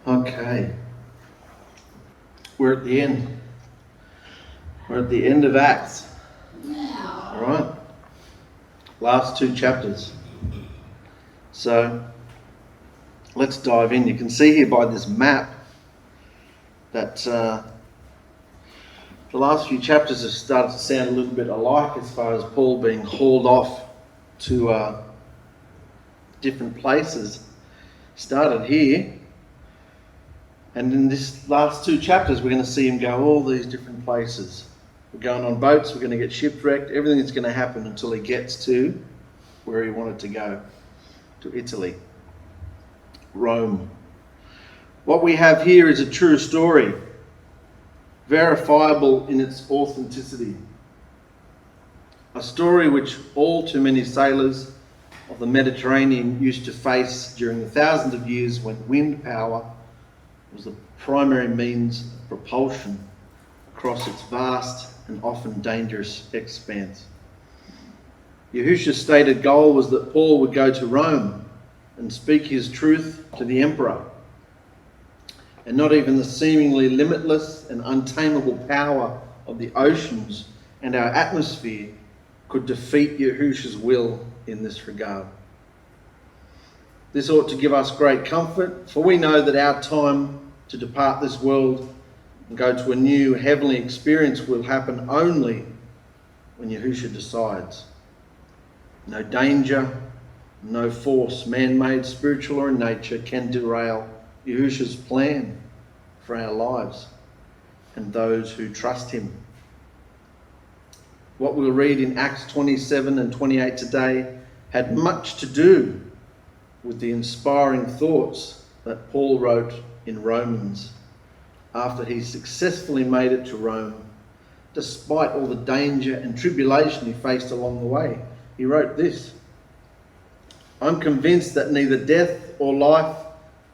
Okay. We're at the end. We're at the end of Acts. All right. Last two chapters. So let's dive in. You can see here by this map that the last few chapters have started to sound a little bit alike as far as Paul being hauled off to different places. Started here, and in this last two chapters we're going to see him go all these different places. We're going on boats, we're going to get shipwrecked, everything is going to happen until he gets to where he wanted to go, to Italy, Rome. What we have here is a true story, verifiable in its authenticity. A story which all too many sailors of the Mediterranean used to face during the thousands of years when wind power was the primary means of propulsion across its vast and often dangerous expanse. Yahusha's stated goal was that Paul would go to Rome and speak his truth to the emperor. And not even the seemingly limitless and untamable power of the oceans and our atmosphere could defeat Yahusha's will in this regard. This ought to give us great comfort, for we know that our time to depart this world and go to a new heavenly experience will happen only when Yahusha decides. No danger, no force, man-made, spiritual or in nature, can derail Yahusha's plan for our lives and those who trust him. What we'll read in Acts 27 and 28 today had much to do with the inspiring thoughts that Paul wrote in Romans after he successfully made it to Rome, despite all the danger and tribulation he faced along the way. He wrote this: "I'm convinced that neither death or life,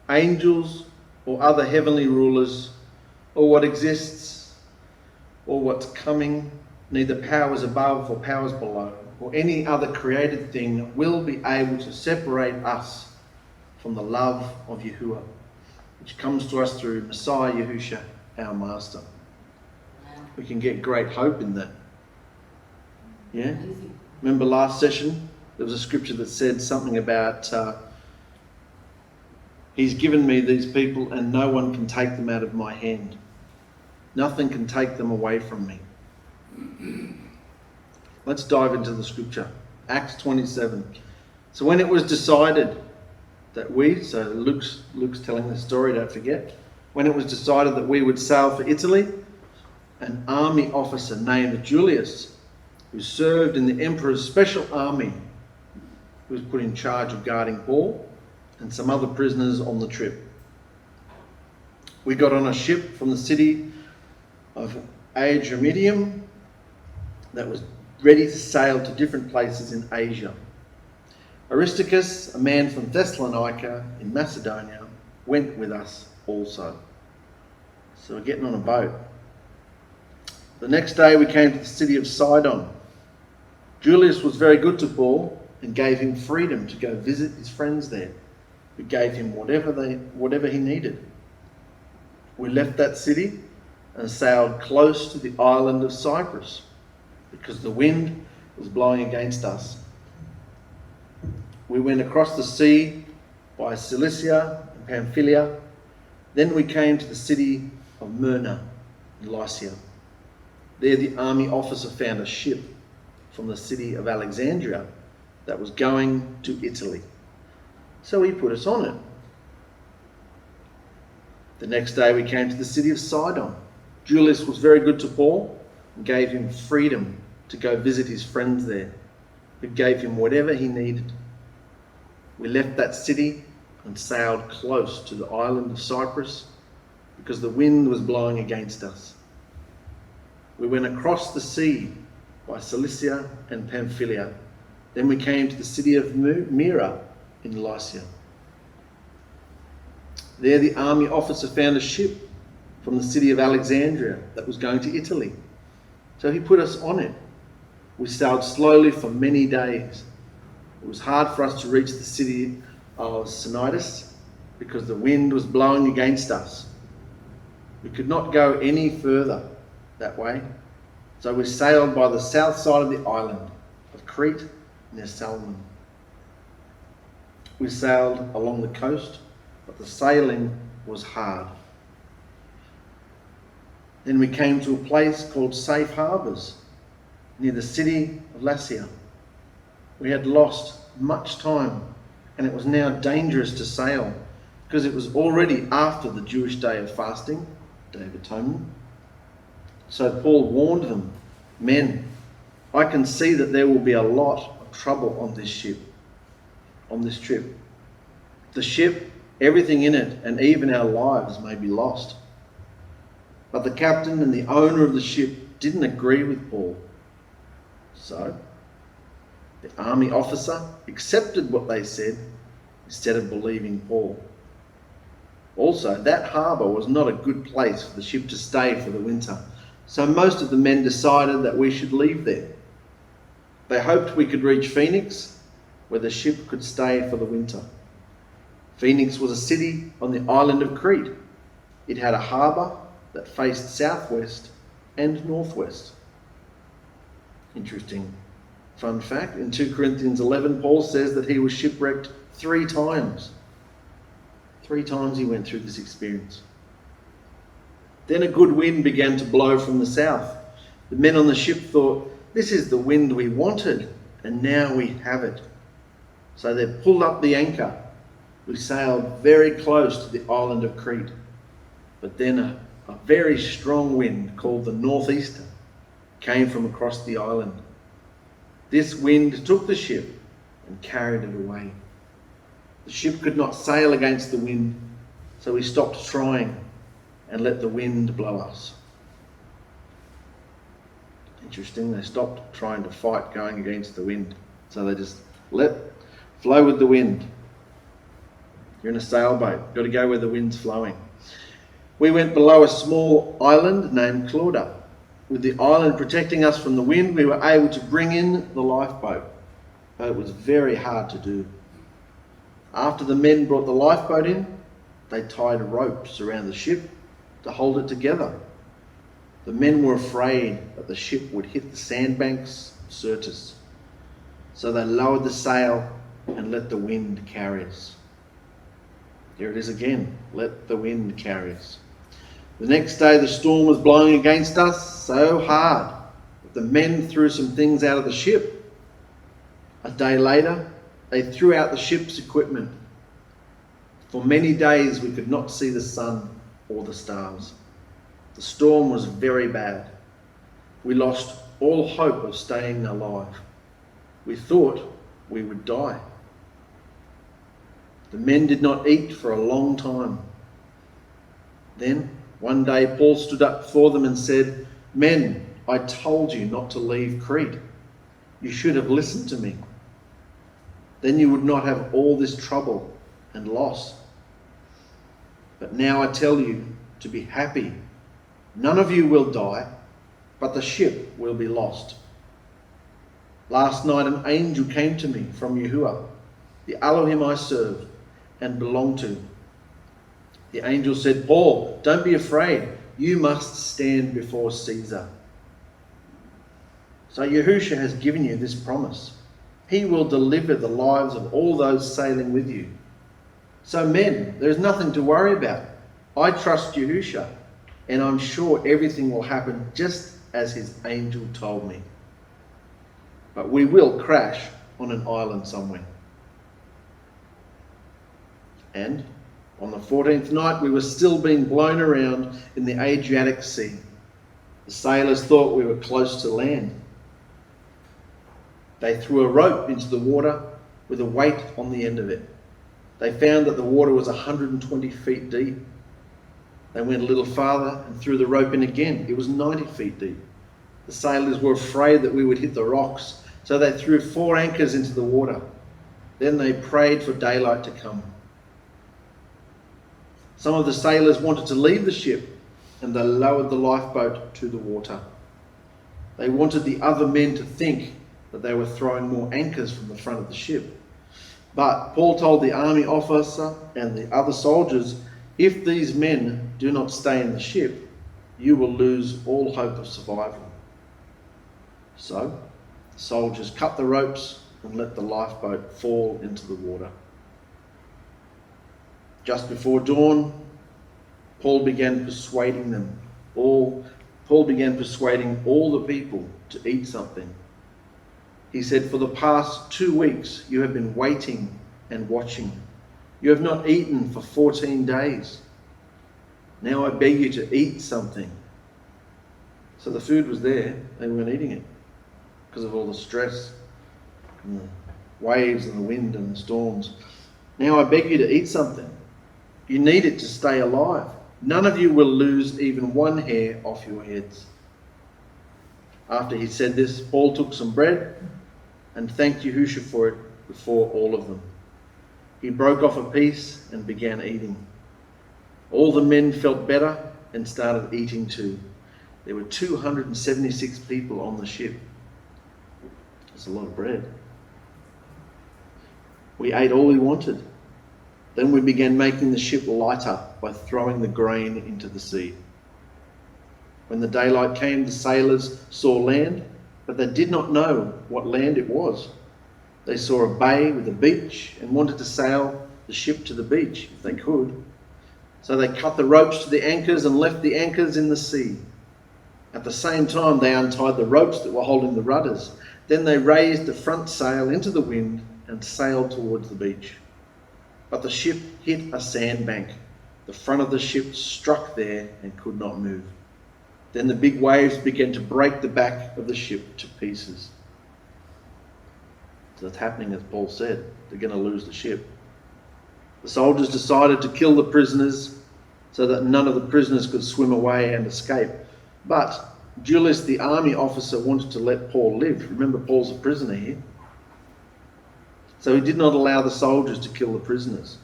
angels or other heavenly rulers, or what exists or what's coming, neither powers above or powers below, or any other created thing will be able to separate us from the love of Yahuah, which comes to us through Messiah Yahusha, our Master." We can get great hope in that. Yeah? Remember last session, there was a scripture that said something about he's given me these people and no one can take them out of my hand. Nothing can take them away from me. Let's dive into the scripture. Acts 27. So when it was decided that Luke's telling the story, don't forget. When it was decided that we would sail for Italy, an army officer named Julius, who served in the emperor's special army, was put in charge of guarding Paul and some other prisoners on the trip. We got on a ship from the city of Adramyttium that was ready to sail to different places in Asia. Aristarchus, a man from Thessalonica in Macedonia, went with us also. So we're getting on a boat. The next day we came to the city of Sidon. Julius was very good to Paul and gave him freedom to go visit his friends there, who gave him whatever he needed. We left that city and sailed close to the island of Cyprus, because the wind was blowing against us. We went across the sea by Cilicia and Pamphylia. Then we came to the city of Myra in Lycia. There the army officer found a ship from the city of Alexandria that was going to Italy. So he put us on it. The next day we came to the city of Sidon. Julius was very good to Paul and gave him freedom to go visit his friends there, who gave him whatever he needed. We left that city and sailed close to the island of Cyprus because the wind was blowing against us. We went across the sea by Cilicia and Pamphylia. Then we came to the city of Myra in Lycia. There the army officer found a ship from the city of Alexandria that was going to Italy. So he put us on it. We sailed slowly for many days. It was hard for us to reach the city of Cnidus because the wind was blowing against us. We could not go any further that way, so we sailed by the south side of the island of Crete near Salmon. We sailed along the coast, but the sailing was hard. Then we came to a place called Safe Harbours, near the city of Lasea. We had lost much time, and it was now dangerous to sail, because it was already after the Jewish day of fasting, Day of Atonement. So Paul warned them, "Men, I can see that there will be a lot of trouble on this trip. The ship, everything in it, and even our lives may be lost." But the captain and the owner of the ship didn't agree with Paul. So the army officer accepted what they said instead of believing Paul. Also, that harbour was not a good place for the ship to stay for the winter, so most of the men decided that we should leave there. They hoped we could reach Phoenix, where the ship could stay for the winter. Phoenix was a city on the island of Crete. It had a harbour that faced southwest and northwest. Interesting fun fact, in 2 Corinthians 11, Paul says that he was shipwrecked 3 times. 3 times he went through this experience. Then a good wind began to blow from the south. The men on the ship thought, "This is the wind we wanted, and now we have it." So they pulled up the anchor. We sailed very close to the island of Crete. But then a very strong wind called the northeaster came from across the island. This wind took the ship and carried it away. The ship could not sail against the wind, so we stopped trying and let the wind blow us. Interesting, they stopped trying to fight going against the wind, so they just let flow with the wind. You're in a sailboat, got to go where the wind's flowing. We went below a small island named Clauda. With the island protecting us from the wind, we were able to bring in the lifeboat, but it was very hard to do. After the men brought the lifeboat in, they tied ropes around the ship to hold it together. The men were afraid that the ship would hit the sandbanks of Syrtis, so they lowered the sail and let the wind carry us. Here it is again, let the wind carry us. The next day the storm was blowing against us so hard that the men threw some things out of the ship. A day later, they threw out the ship's equipment. For many days we could not see the sun or the stars. The storm was very bad. We lost all hope of staying alive. We thought we would die. The men did not eat for a long time. Then, one day, Paul stood up before them and said, "Men, I told you not to leave Crete. You should have listened to me. Then you would not have all this trouble and loss. But now I tell you to be happy. None of you will die, but the ship will be lost. Last night an angel came to me from Yahuah, the Elohim I serve and belong to. The angel said, 'Paul, don't be afraid. You must stand before Caesar.' So Yahusha has given you this promise. He will deliver the lives of all those sailing with you. So men, there is nothing to worry about. I trust Yahusha, and I'm sure everything will happen just as his angel told me. But we will crash on an island somewhere." And on the 14th night, we were still being blown around in the Adriatic Sea. The sailors thought we were close to land. They threw a rope into the water with a weight on the end of it. They found that the water was 120 feet deep. They went a little farther and threw the rope in again. It was 90 feet deep. The sailors were afraid that we would hit the rocks, so they threw 4 anchors into the water. Then they prayed for daylight to come. Some of the sailors wanted to leave the ship, and they lowered the lifeboat to the water. They wanted the other men to think that they were throwing more anchors from the front of the ship. But Paul told the army officer and the other soldiers, if these men do not stay in the ship, you will lose all hope of survival. So the soldiers cut the ropes and let the lifeboat fall into the water. Just before dawn, Paul began persuading all the people to eat something. He said, for the past 2 weeks you have been waiting and watching. You have not eaten for 14 days. Now I beg you to eat something. So the food was there, they weren't eating it because of all the stress and the waves and the wind and the storms. Now I beg you to eat something. You need it to stay alive. None of you will lose even one hair off your heads. After he said this, Paul took some bread and thanked Yahusha for it before all of them. He broke off a piece and began eating. All the men felt better and started eating too. There were 276 people on the ship. That's a lot of bread. We ate all we wanted. Then we began making the ship lighter by throwing the grain into the sea. When the daylight came, the sailors saw land, but they did not know what land it was. They saw a bay with a beach and wanted to sail the ship to the beach if they could. So they cut the ropes to the anchors and left the anchors in the sea. At the same time, they untied the ropes that were holding the rudders. Then they raised the front sail into the wind and sailed towards the beach. But the ship hit a sandbank. The front of the ship struck there and could not move. Then the big waves began to break the back of the ship to pieces. So it's happening as Paul said. They're going to lose the ship. The soldiers decided to kill the prisoners so that none of the prisoners could swim away and escape. But Julius, the army officer, wanted to let Paul live. Remember, Paul's a prisoner here. So he did not allow the soldiers to kill the prisoners.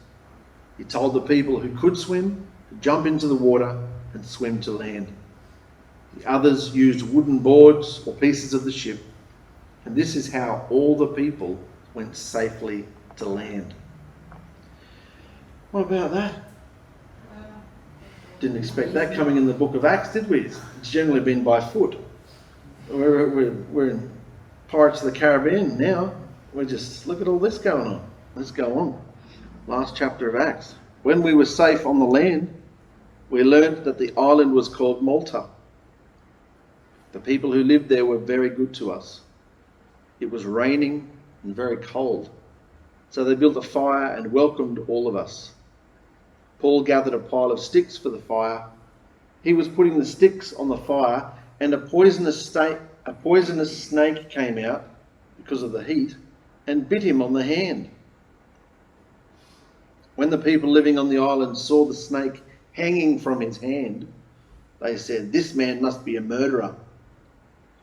He told the people who could swim to jump into the water and swim to land. The others used wooden boards or pieces of the ship, and this is how all the people went safely to land. What about that? Didn't expect that coming in the book of Acts, did we? It's generally been by foot. We're in Pirates of the Caribbean now. We just look at all this going on. Let's go on. Last chapter of Acts. When we were safe on the land, we learned that the island was called Malta. The people who lived there were very good to us. It was raining and very cold, so they built a fire and welcomed all of us. Paul gathered a pile of sticks for the fire. He was putting the sticks on the fire, and a poisonous snake came out because of the heat and bit him on the hand. When the people living on the island saw the snake hanging from his hand, they said, "This man must be a murderer.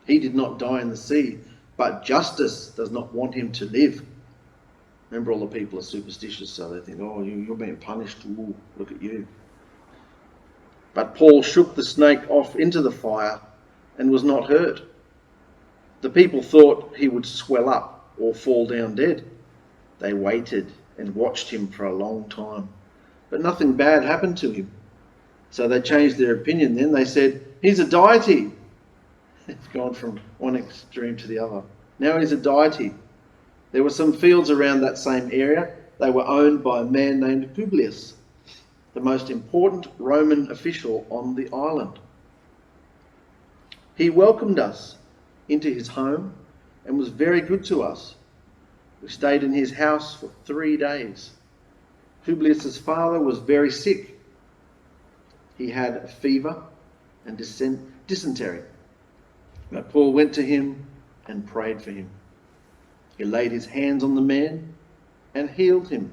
He did not die in the sea, but justice does not want him to live." Remember, all the people are superstitious, so they think, "Oh, you're being punished. Ooh, look at you." But Paul shook the snake off into the fire and was not hurt. The people thought he would swell up or fall down dead. They waited and watched him for a long time, but nothing bad happened to him. So they changed their opinion then. They said, "He's a deity." It's gone from one extreme to the other. Now he's a deity. There were some fields around that same area. They were owned by a man named Publius, the most important Roman official on the island. He welcomed us into his home and was very good to us. We stayed in his house for 3 days. Publius's father was very sick. He had a fever and dysentery. But Paul went to him and prayed for him. He laid his hands on the man and healed him.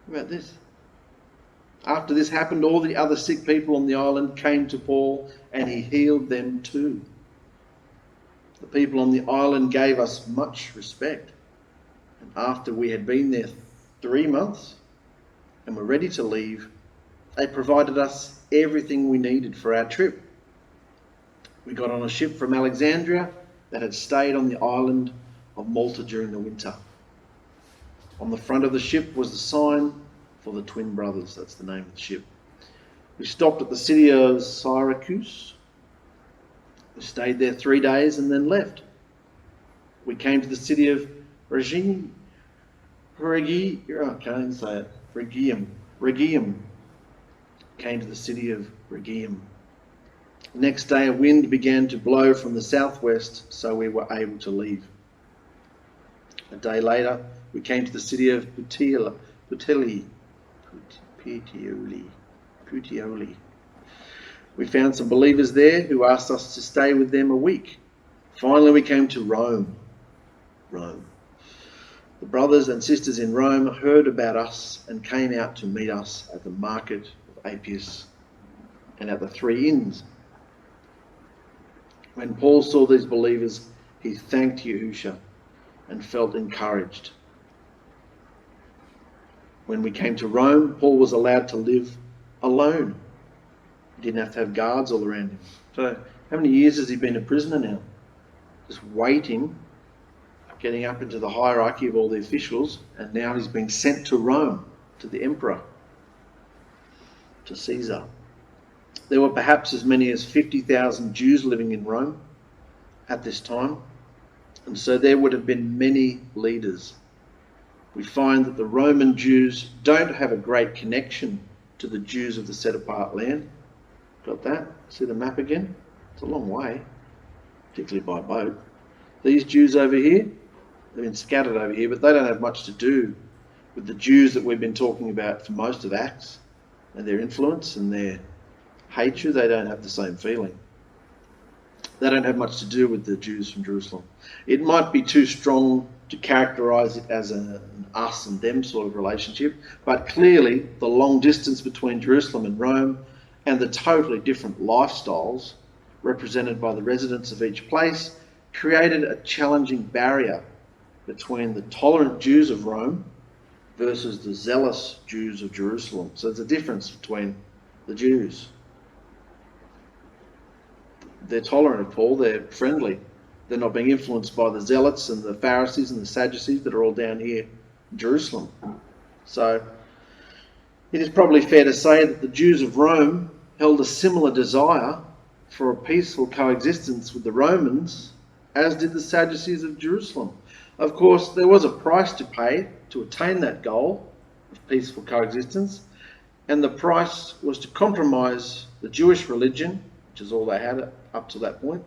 What about this? After this happened, all the other sick people on the island came to Paul and he healed them too. The people on the island gave us much respect. And after we had been there 3 months and were ready to leave, they provided us everything we needed for our trip. We got on a ship from Alexandria that had stayed on the island of Malta during the winter. On the front of the ship was the sign for the twin brothers. That's the name of the ship. We stopped at the city of Syracuse. We stayed there 3 days and then left. We came to the city of Rhegium. Came to the city of Rhegium. Next day a wind began to blow from the southwest, so we were able to leave. A day later we came to the city of Puteoli. We found some believers there who asked us to stay with them a week. Finally we came to Rome. The brothers and sisters in Rome heard about us and came out to meet us at the market of Appius and at the 3 inns. When Paul saw these believers, he thanked Yahusha and felt encouraged. When we came to Rome, Paul was allowed to live alone. He didn't have to have guards all around him. So how many years has he been a prisoner now? Just waiting, getting up into the hierarchy of all the officials, and now he's been sent to Rome, to the emperor, to Caesar. There were perhaps as many as 50,000 Jews living in Rome at this time, and so there would have been many leaders. We find that the Roman Jews don't have a great connection to the Jews of the set-apart land. Got that? See the map again? It's a long way, particularly by boat. These Jews over here, they've been scattered over here, but they don't have much to do with the Jews that we've been talking about for most of Acts, and their influence and their hatred. They don't have the same feeling. They don't have much to do with the Jews from Jerusalem. It might be too strong to characterise it as an us and them sort of relationship, but clearly the long distance between Jerusalem and Rome and the totally different lifestyles represented by the residents of each place created a challenging barrier between the tolerant Jews of Rome versus the zealous Jews of Jerusalem. So there's a difference between the Jews. They're tolerant of Paul, they're friendly. They're not being influenced by the zealots and the Pharisees and the Sadducees that are all down here in Jerusalem. So it is probably fair to say that the Jews of Rome held a similar desire for a peaceful coexistence with the Romans, as did the Sadducees of Jerusalem. Of course, there was a price to pay to attain that goal of peaceful coexistence, and the price was to compromise the Jewish religion, which is all they had up to that point,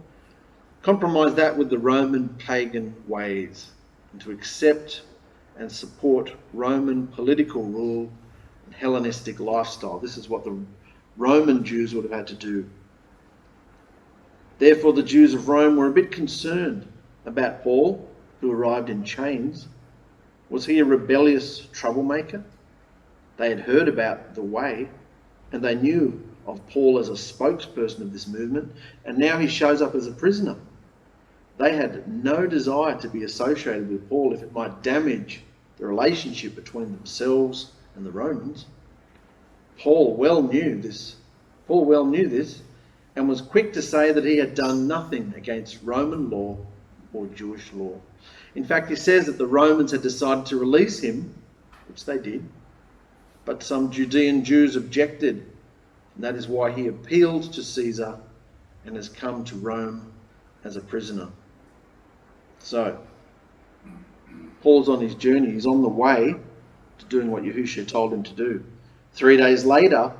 compromise that with the Roman pagan ways, and to accept and support Roman political rule and Hellenistic lifestyle. This is what the Roman Jews would have had to do. Therefore, the Jews of Rome were a bit concerned about Paul, who arrived in chains. Was he a rebellious troublemaker? They had heard about the way, and they knew of Paul as a spokesperson of this movement, and now he shows up as a prisoner. They had no desire to be associated with Paul if it might damage the relationship between themselves and the Romans. Paul well knew this and was quick to say that he had done nothing against Roman law or Jewish law. In fact, he says that the Romans had decided to release him, which they did, but some Judean Jews objected, and that is why he appealed to Caesar and has come to Rome as a prisoner. So, Paul's on his journey. He's on the way to doing what Yahushua told him to do. 3 days later,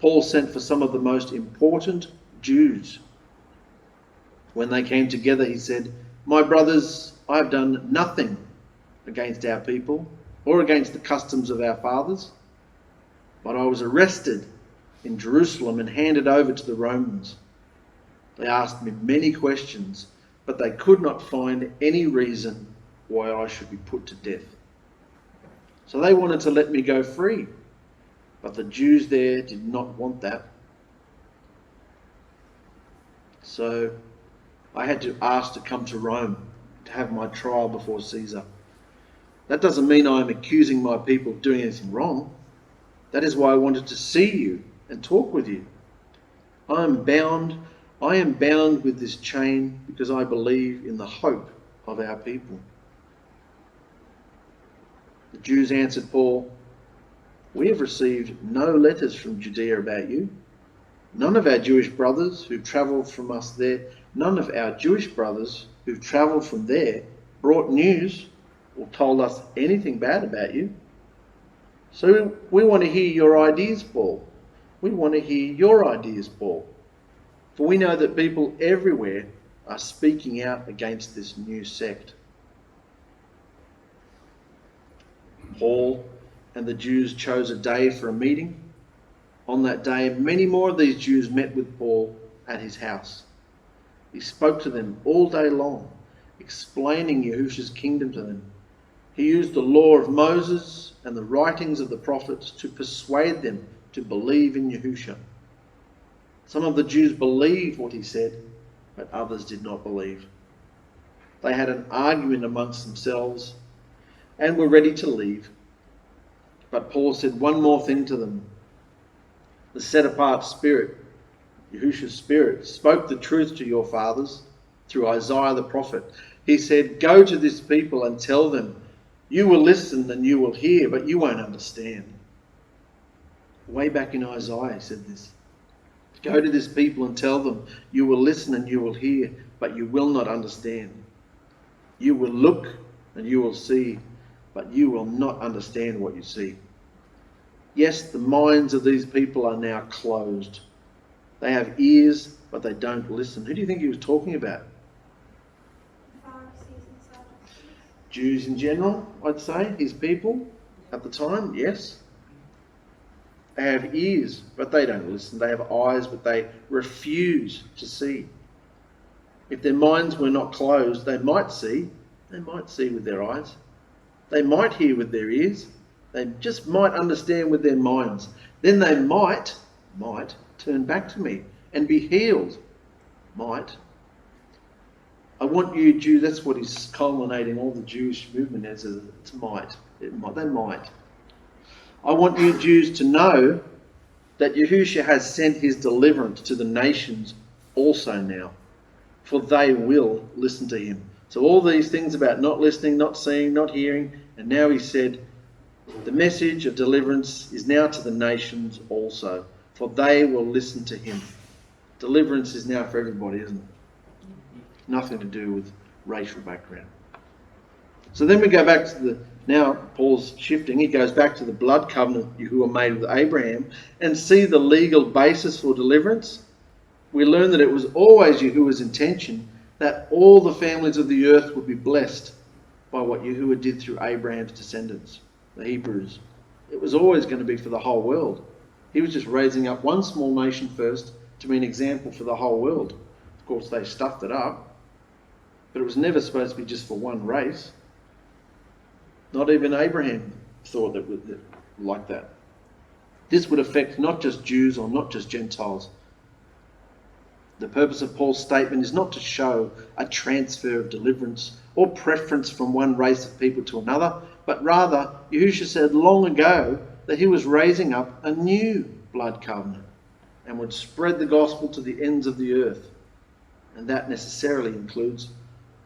Paul sent for some of the most important Jews. When they came together, he said, "My brothers, I have done nothing against our people or against the customs of our fathers, but I was arrested in Jerusalem and handed over to the Romans. They asked me many questions, but they could not find any reason why I should be put to death. So they wanted to let me go free, but the Jews there did not want that. So I had to ask to come to Rome to have my trial before Caesar. That doesn't mean I am accusing my people of doing anything wrong. That is why I wanted to see you and talk with you. I am bound with this chain because I believe in the hope of our people." The Jews answered Paul, "We have received no letters from Judea about you. None of our Jewish brothers who've travelled from there brought news or told us anything bad about you. So we want to hear your ideas, Paul. We want to hear your ideas, Paul. For we know that people everywhere are speaking out against this new sect." Paul and the Jews chose a day for a meeting. On that day, many more of these Jews met with Paul at his house. He spoke to them all day long, explaining Yahusha's kingdom to them. He used the law of Moses and the writings of the prophets to persuade them to believe in Yahusha. Some of the Jews believed what he said, but others did not believe. They had an argument amongst themselves and were ready to leave. But Paul said one more thing to them. The set-apart Spirit, Yahusha's Spirit, spoke the truth to your fathers through Isaiah the prophet. He said, "Go to this people and tell them, you will listen and you will hear, but you won't understand." Way back in Isaiah he said this. "Go to this people and tell them, you will listen and you will hear, but you will not understand. You will look and you will see, but you will not understand what you see." Yes, the minds of these people are now closed. They have ears, but they don't listen. Who do you think he was talking about? Jews in general, I'd say, his people at the time, yes. They have ears, but they don't listen. They have eyes, but they refuse to see. If their minds were not closed, they might see. They might see with their eyes. They might hear with their ears. They just might understand with their minds. Then they might turn back to me and be healed. Might. I want you Jews, that's what he's culminating all the Jewish movement as, it's might. They might. I want you Jews to know that Yahusha has sent his deliverance to the nations also now, for they will listen to him. So all these things about not listening, not seeing, not hearing, and now he said, the message of deliverance is now to the nations also, for they will listen to him. Deliverance is now for everybody, isn't it? Nothing to do with racial background. So then we go back to now Paul's shifting, he goes back to the blood covenant Yahuah made with Abraham and see the legal basis for deliverance. We learn that it was always Yahuah's intention that all the families of the earth would be blessed by what Yahuah did through Abraham's descendants, the Hebrews. It was always going to be for the whole world. He was just raising up one small nation first to be an example for the whole world. Of course, they stuffed it up, but it was never supposed to be just for one race. Not even Abraham thought that like that. This would affect not just Jews or not just Gentiles. The purpose of Paul's statement is not to show a transfer of deliverance or preference from one race of people to another, but rather, Yahusha said long ago that he was raising up a new blood covenant and would spread the gospel to the ends of the earth. And that necessarily includes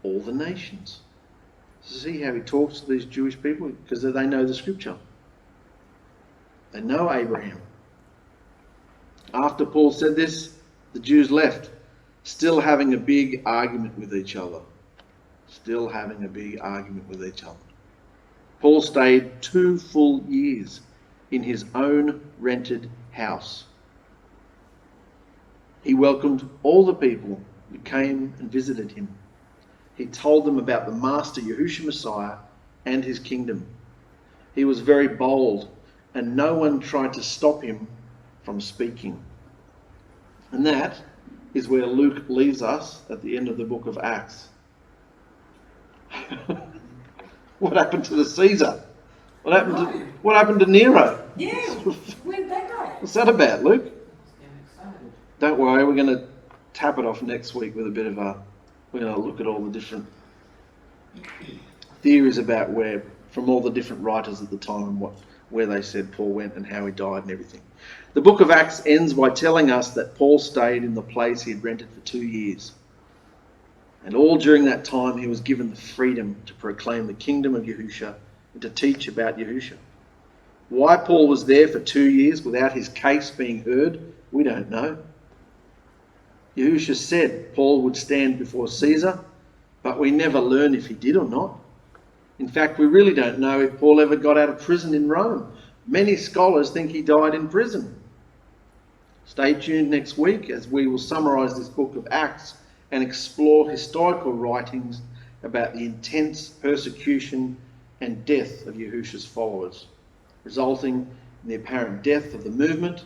all the nations. See how he talks to these Jewish people? Because they know the scripture. They know Abraham. After Paul said this, the Jews left, still having a big argument with each other. Still having a big argument with each other. Paul stayed 2 full years in his own rented house. He welcomed all the people who came and visited him. He told them about the Master Yahushua Messiah and his kingdom. He was very bold, and no one tried to stop him from speaking. And that is where Luke leaves us at the end of the book of Acts. What happened to the Caesar? What happened to Nero? Yeah, where'd that go? What's that about, Luke? Don't worry, we're going to tap it off next week with a bit of we're going to look at all the different theories about from all the different writers at the time, where they said Paul went and how he died and everything. The book of Acts ends by telling us that Paul stayed in the place he had rented for 2 years. And all during that time he was given the freedom to proclaim the kingdom of Yahusha and to teach about Yahusha. Why Paul was there for 2 years without his case being heard, we don't know. Yahusha said Paul would stand before Caesar, but we never learn if he did or not. In fact, we really don't know if Paul ever got out of prison in Rome. Many scholars think he died in prison. Stay tuned next week as we will summarise this book of Acts and explore historical writings about the intense persecution and death of Yahusha's followers, resulting in the apparent death of the movement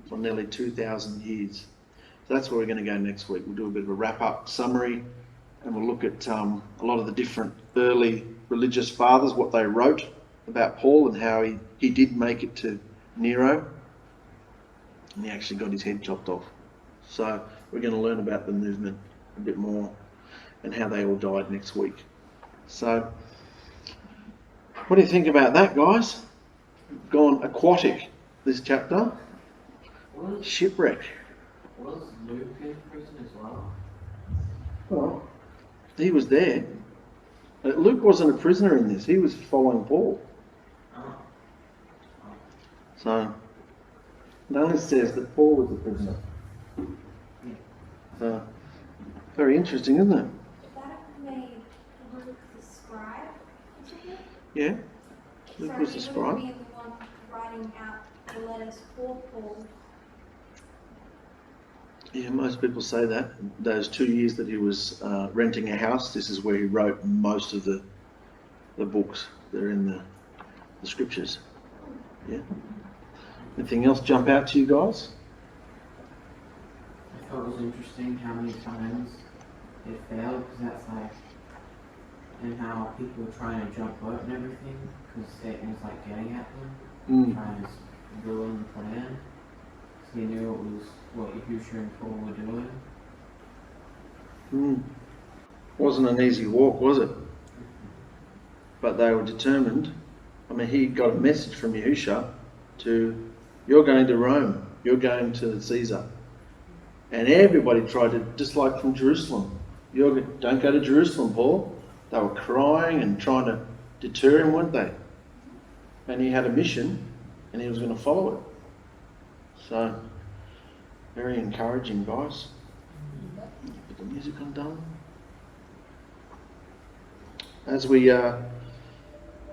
for nearly 2,000 years. So that's where we're going to go next week. We'll do a bit of a wrap-up summary, and we'll look at a lot of the different early religious fathers, what they wrote about Paul and how he did make it to Nero, and he actually got his head chopped off. So we're going to learn about the movement a bit more and how they all died next week. So what do you think about that, guys? Gone aquatic this chapter. Shipwreck. Was Luke in prison as well? Well, he was there. Luke wasn't a prisoner in this. He was following Paul. So it only says that Paul was a prisoner. So very interesting, isn't it? That made Luke the scribe, isn't it? Yeah. Luke was the So he scribe. would be the one writing out the letters for Paul. Yeah, most people say that. Those 2 years that he was renting a house, this is where he wrote most of the books that are in the scriptures. Yeah. Anything else jump out to you guys? I thought it was interesting how many times it failed, because that's like, and how people were trying to jump out and everything, because Satan was like getting at them, trying to ruin the plan. So he knew it was what Yahushua and Paul were doing. Wasn't an easy walk, was it? But they were determined. I mean, he got a message from Yahusha to, you're going to Rome, you're going to Caesar. And everybody tried to, just like from Jerusalem, don't go to Jerusalem, Paul. They were crying and trying to deter him, weren't they? And he had a mission and he was going to follow it. So, very encouraging, guys. Put the music on, darling. As we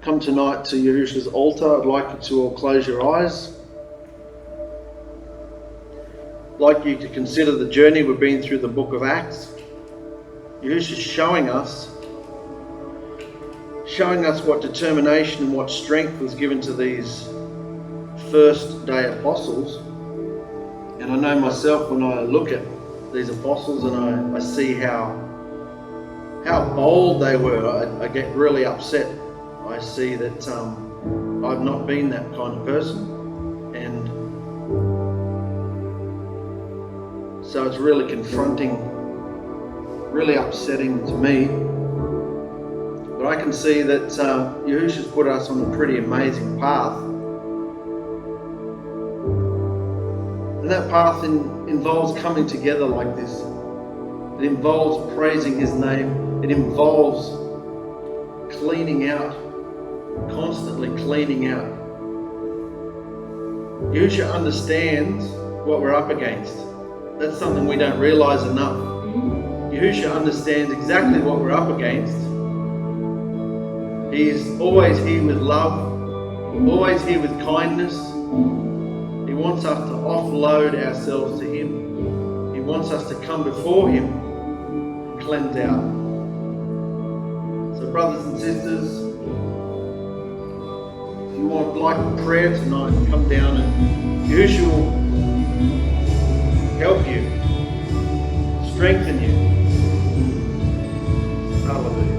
come tonight to Yahusha's altar, I'd like you to all close your eyes. I'd like you to consider the journey we've been through the book of Acts. Yahusha's showing us what determination and what strength was given to these first day apostles. And I know myself, when I look at these apostles and I see how bold they were, I get really upset. I see that I've not been that kind of person, and so it's really confronting, really upsetting to me. But I can see that Yahusha's put us on a pretty amazing path. And that path involves coming together like this. It involves praising his name. It involves cleaning out, constantly cleaning out. Yahusha understands what we're up against. That's something we don't realise enough. Yahusha understands exactly what we're up against. He's always here with love, always here with kindness. He wants us to offload ourselves to him. He wants us to come before him and cleanse out. So brothers and sisters, if you want like prayer tonight, come down and Yahusha will help you, strengthen you. Hallelujah.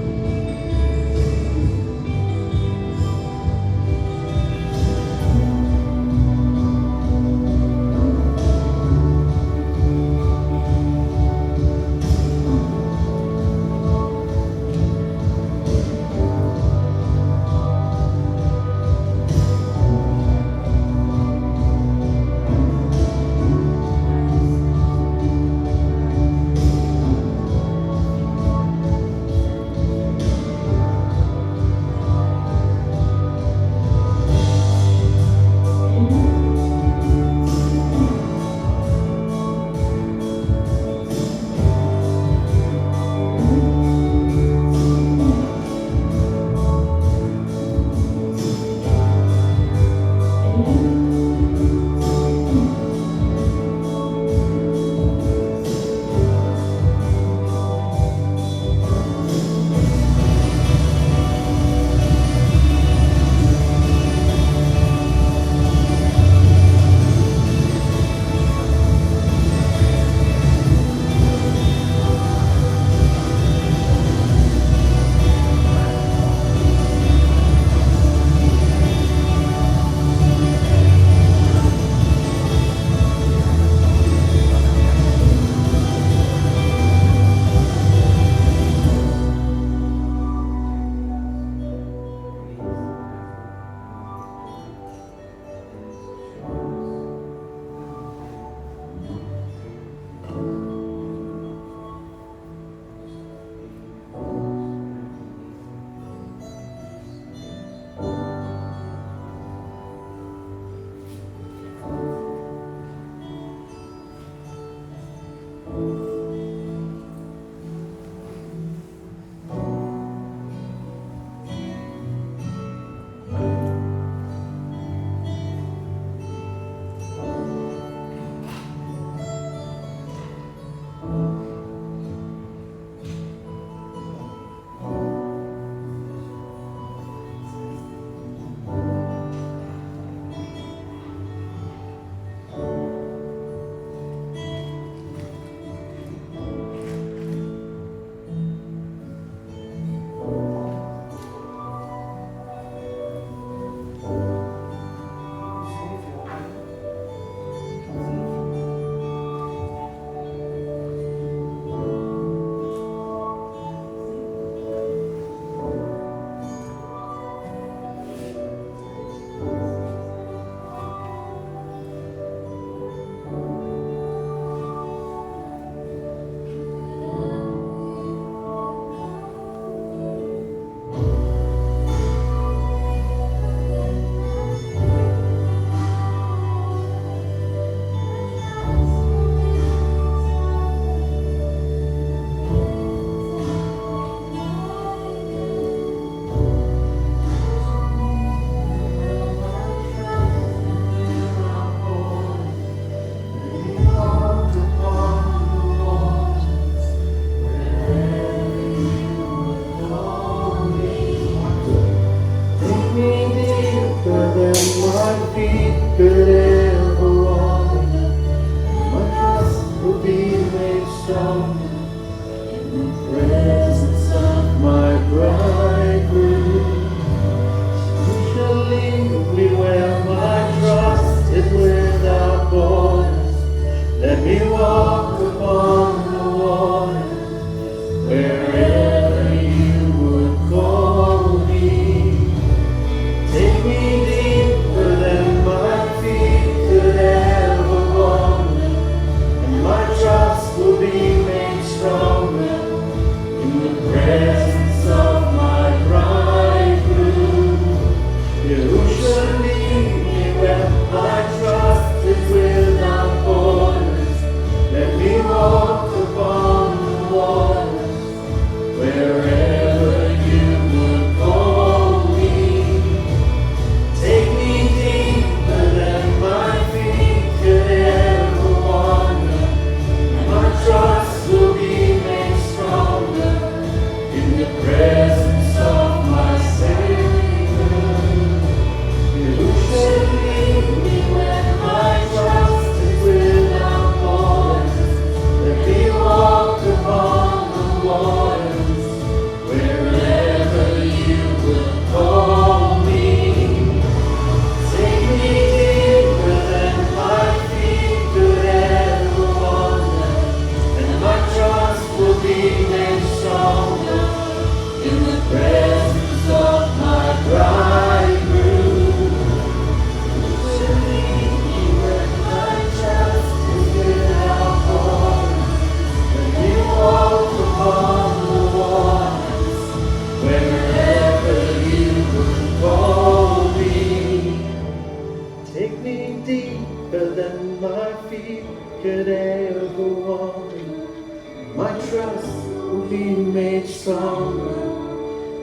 𝗪𝗔𝗓𝗪𝗓𝗧𝗓𝗏, my trust will be made stronger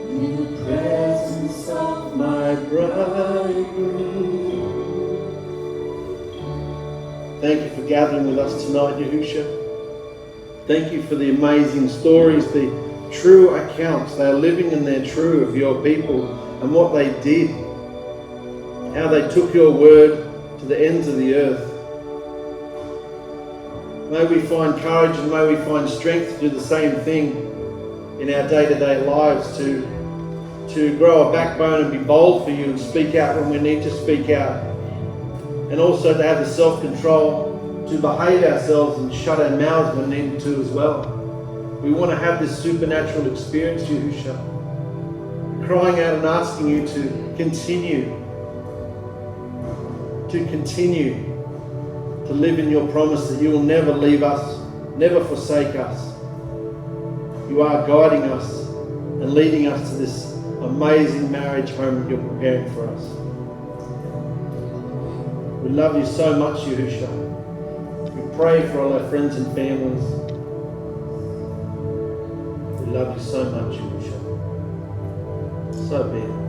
in the presence of my bridegroom. Thank you for gathering with us tonight, Yahusha. Thank you for the amazing stories, the true accounts. They are living and they're true of your people and what they did. How they took your word to the ends of the earth. May we find courage and may we find strength to do the same thing in our day-to-day lives, to grow a backbone and be bold for you and speak out when we need to speak out. And also to have the self-control to behave ourselves and shut our mouths when needed to as well. We want to have this supernatural experience, Yahusha. Crying out and asking you to continue to live in your promise that you will never leave us, never forsake us. You are guiding us and leading us to this amazing marriage home that you're preparing for us. We love you so much, Yahusha. We pray for all our friends and families. We love you so much, Yahusha. So be it.